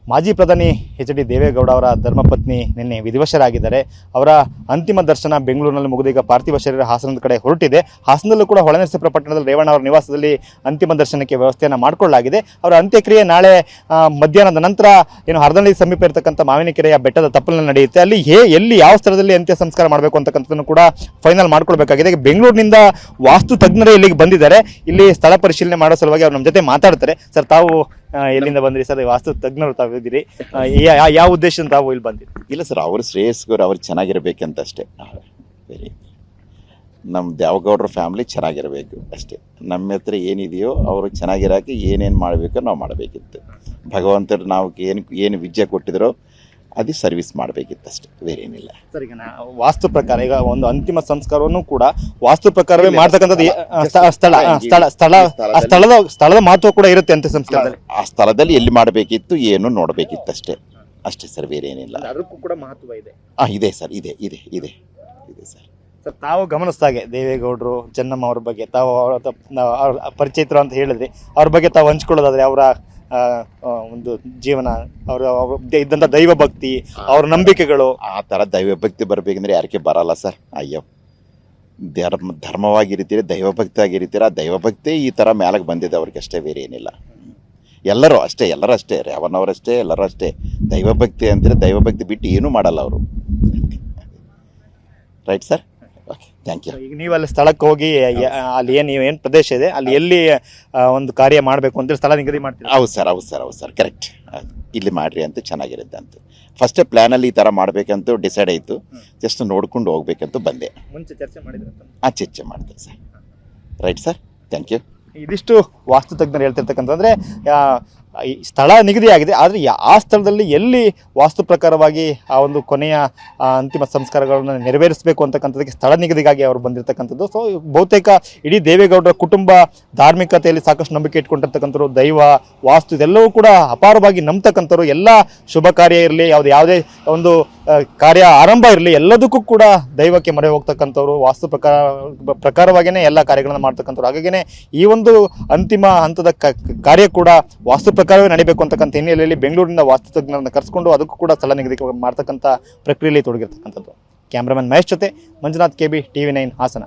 ಮಾಜಿ ಪ್ರಧಾನಿ H D Deve Gowda ಅವರ ಧರ್ಮಪತ್ನಿ ನಿನ್ನೆ ವಿಧಿವಶರಾಗಿದ್ದಾರೆ. ಅವರ ಅಂತಿಮ ದರ್ಶನ ಬೆಂಗಳೂರಿನಲ್ಲಿ ಮುಗಿದೀಗ ಪಾರ್ಥಿವ ಶರೀರ ಹಾಸನದ ಕಡೆ ಹೊರಟಿದೆ. ಹಾಸನದಲ್ಲೂ ಕೂಡ ಹೊಳೆನರಸೀಪುರ ಪಟ್ಟಣದಲ್ಲಿ ರೇವಣ್ಣ ಅವರ ನಿವಾಸದಲ್ಲಿ ಅಂತಿಮ ದರ್ಶನಕ್ಕೆ ವ್ಯವಸ್ಥೆಯನ್ನು ಮಾಡಿಕೊಳ್ಳಲಾಗಿದೆ. ಅವರ ಅಂತ್ಯಕ್ರಿಯೆ ನಾಳೆ ಮಧ್ಯಾಹ್ನದ ನಂತರ ಏನು ಹರದಳ್ಳಿ ಸಮೀಪ ಇರತಕ್ಕಂಥ ಮಾವಿನಕೆರೆಯ ಬೆಟ್ಟದ ತಪ್ಪಲಿನಲ್ಲಿ ನಡೆಯುತ್ತೆ. ಅಲ್ಲಿ ಎಲ್ಲಿ ಯಾವ ಸ್ಥಳದಲ್ಲಿ ಅಂತ್ಯ ಸಂಸ್ಕಾರ ಮಾಡಬೇಕು ಅಂತಕ್ಕಂಥದ್ದನ್ನು ಕೂಡ ಫೈನಲ್ ಮಾಡ್ಕೊಳ್ಬೇಕಾಗಿದೆ. ಬೆಂಗಳೂರಿನಿಂದ ವಾಸ್ತು ತಜ್ಞರೇ ಇಲ್ಲಿಗೆ ಬಂದಿದ್ದಾರೆ. ಇಲ್ಲಿ ಸ್ಥಳ ಪರಿಶೀಲನೆ ಮಾಡೋ ಸಲುವಾಗಿ ಅವ್ರು ನಮ್ಮ ಜೊತೆ ಮಾತಾಡ್ತಾರೆ. ಸರ್, ತಾವು ಎಲ್ಲಿಂದ ಬಂದ್ರಿ ಸರ್? ವಾಸ್ತು ತಜ್ಞರು ತಾವಿದ್ದೀರಿ, ಯಾವ ಉದ್ದೇಶದಿಂದ ತಾವು ಇಲ್ಲಿ ಬಂದಿರಿ? ಇಲ್ಲ ಸರ್, ಅವ್ರ ಶ್ರೇಯಸ್ಗೋರು ಅವ್ರು ಚೆನ್ನಾಗಿರ್ಬೇಕಂತ ಅಷ್ಟೇ. ವೆರಿ ನಮ್ಮ ದೇವೇಗೌಡರ ಫ್ಯಾಮಿಲಿ ಚೆನ್ನಾಗಿರಬೇಕು ಅಷ್ಟೇ. ನಮ್ಮ ಹತ್ರ ಏನಿದೆಯೋ ಅವರು ಚೆನ್ನಾಗಿರೋಕೆ ಏನೇನು ಮಾಡಬೇಕೋ ನಾವು ಮಾಡಬೇಕಿತ್ತು. ಭಗವಂತರು ನಾವು ಏನು ವಿದ್ಯೆ ಕೊಟ್ಟಿದ್ರೋ ಅದು ಸರ್ವಿಸ್ ಮಾಡಬೇಕಿತ್ತು ಅಷ್ಟೇ, ಬೇರೆ ಏನಿಲ್ಲ ಸರ್. ಈಗ ವಾಸ್ತು ಪ್ರಕಾರ ಈಗ ಒಂದು ಅಂತಿಮ ಸಂಸ್ಕಾರವನ್ನು ಕೂಡ ವಾಸ್ತು ಪ್ರಕಾರವೇ ಮಾಡ್ತಕ್ಕಂಥದ್ದು. ಸ್ಥಳದ ಮಹತ್ವ ಕೂಡ ಇರುತ್ತೆ ಅಂತ ಸಂಸ್ಕಾರದಲ್ಲಿ. ಆ ಸ್ಥಳದಲ್ಲಿ ಎಲ್ಲಿ ಮಾಡಬೇಕಿತ್ತು ಏನು ನೋಡಬೇಕಿತ್ತು ಅಷ್ಟೇ ಸರ್, ಬೇರೆ ಏನಿಲ್ಲ. ಅದಕ್ಕೂ ಕೂಡ ಮಹತ್ವ ಇದೆ. ಇದೆ ಸರ್, ಇದೆ ಇದೆ ಇದೆ ಇದೆ ಸರ್. ಸರ್, ತಾವು ಗಮನಿಸಿದಾಗೆ ದೇವೇಗೌಡರು ಚೆನ್ನಮ್ಮ ಅವ್ರ ಬಗ್ಗೆ ತಾವು ಅವ್ರ ಪರಿಚಯಿತರು ಅಂತ ಹೇಳಿದ್ರಿ. ಅವ್ರ ಬಗ್ಗೆ ತಾವು ಹಂಚ್ಕೊಳ್ಳೋದಾದ್ರೆ ಅವರ ಒಂದು ಜೀವನ, ಅವರ ಇದ್ದಂಥ ದೈವ ಭಕ್ತಿ, ಅವ್ರ ನಂಬಿಕೆಗಳು, ಆ ಥರ ದೈವ ಭಕ್ತಿ ಬರಬೇಕಂದ್ರೆ ಯಾರಿಗೆ ಬರಲ್ಲ ಸರ್. ಅಯ್ಯೋ, ಧರ್ಮವಾಗಿರ್ತೀರಿ, ದೈವಭಕ್ತಿ ಆಗಿರ್ತೀರ. ಆ ದೈವಭಕ್ತಿ ಈ ಥರ ಮ್ಯಾಲಕ್ಕೆ ಬಂದಿದೆ ಅವ್ರಿಗೆ ಅಷ್ಟೇ, ಬೇರೆ ಏನಿಲ್ಲ. ಎಲ್ಲರೂ ಅಷ್ಟೇ ರೇವಣ್ಣವರಷ್ಟೇ, ಎಲ್ಲರೂ ಅಷ್ಟೇ. ದೈವಭಕ್ತಿ ಅಂದರೆ ದೈವಭಕ್ತಿ ಬಿಟ್ಟು ಏನೂ ಮಾಡಲ್ಲ ಅವರು. Right sir, okay, thank you. ಈಗ ನೀವು ಅಲ್ಲಿ ಸ್ಥಳಕ್ಕೆ ಹೋಗಿ ಅಲ್ಲಿ ಏನು ಪ್ರದೇಶ ಇದೆ ಅಲ್ಲಿ ಎಲ್ಲಿ ಒಂದು ಕಾರ್ಯ ಮಾಡಬೇಕು ಅಂತ ಸ್ಥಳ ನಿಗದಿ ಮಾಡ್ತೀವಿ? ಹೌದು ಸರ್, ಕರೆಕ್ಟ್. ಇಲ್ಲಿ ಮಾಡಿರಿ ಅಂತ ಚೆನ್ನಾಗಿರುತ್ತೆ ಅಂತ ಫಸ್ಟೇ ಪ್ಲ್ಯಾನಲ್ಲಿ ಈ ಥರ ಮಾಡಬೇಕಂತ ಡಿಸೈಡ್ ಆಯಿತು. ಜಸ್ಟ್ ನೋಡ್ಕೊಂಡು ಹೋಗ್ಬೇಕಂತ ಬಂದೆ. ಮುಂಚೆ ಚರ್ಚೆ ಮಾಡಿದ್ರೆ ಚರ್ಚೆ ಮಾಡಿದೆ sir. Right sir, thank you. ಇದಿಷ್ಟು ವಾಸ್ತು ತಜ್ಞರು ಹೇಳ್ತಿರ್ತಕ್ಕಂಥದ್ರೆ ಈ ಸ್ಥಳ ನಿಗದಿಯಾಗಿದೆ. ಆದರೆ ಆ ಸ್ಥಳದಲ್ಲಿ ಎಲ್ಲಿ ವಾಸ್ತು ಪ್ರಕಾರವಾಗಿ ಆ ಒಂದು ಕೊನೆಯ ಅಂತಿಮ ಸಂಸ್ಕಾರಗಳನ್ನು ನೆರವೇರಿಸಬೇಕು ಅಂತಕ್ಕಂಥದ್ದಕ್ಕೆ ಸ್ಥಳ ನಿಗದಿಗಾಗಿ ಅವರು ಬಂದಿರತಕ್ಕಂಥದ್ದು. ಸೊ ಬಹುತೇಕ ಇಡೀ ದೇವೇಗೌಡರ ಕುಟುಂಬ ಧಾರ್ಮಿಕತೆಯಲ್ಲಿ ಸಾಕಷ್ಟು ನಂಬಿಕೆ ಇಟ್ಕೊಂಡಿರ್ತಕ್ಕಂಥವ್ರು. ದೈವ, ವಾಸ್ತು ಇದೆಲ್ಲವೂ ಕೂಡ ಅಪಾರವಾಗಿ ನಂಬ್ತಕ್ಕಂಥವ್ರು. ಎಲ್ಲ ಶುಭ ಕಾರ್ಯ ಇರಲಿ, ಯಾವುದೇ ಒಂದು ಕಾರ್ಯ ಆರಂಭ ಇರಲಿ, ಎಲ್ಲದಕ್ಕೂ ಕೂಡ ದೈವಕ್ಕೆ ಮೊರೆ ಹೋಗ್ತಕ್ಕಂಥವ್ರು. ವಾಸ್ತು ಪ್ರಕಾರವಾಗಿಯೇ ಎಲ್ಲ ಕಾರ್ಯಗಳನ್ನು ಮಾಡ್ತಕ್ಕಂಥವ್ರು. ಹಾಗಾಗಿನೇ ಈ ಒಂದು ಅಂತಿಮ ಹಂತದ ಕಾರ್ಯ ಕೂಡ ವಾಸ್ತು ಪ್ರಕಾರವೇ ನಡೀಬೇಕು ಅಂತಕ್ಕಂಥ ಹಿನ್ನೆಲೆಯಲ್ಲಿ ಬೆಂಗಳೂರಿನಿಂದ ವಾಸ್ತು ತಜ್ಞರನ್ನು ಕರೆಸ್ಕೊಂಡು ಅದಕ್ಕೂ ಕೂಡ ಸ್ಥಳ ನಿಗದಿ ಮಾಡ್ತಕ್ಕಂಥ ಪ್ರಕ್ರಿಯೆಯಲ್ಲಿ ತೊಡಗಿರ್ತಕ್ಕಂಥದ್ದು. ಕ್ಯಾಮ್ರಾಮನ್ ಮಹೇಶ್ ಜೊತೆ ಮಂಜುನಾಥ್, KB, TV9 ಹಾಸನ.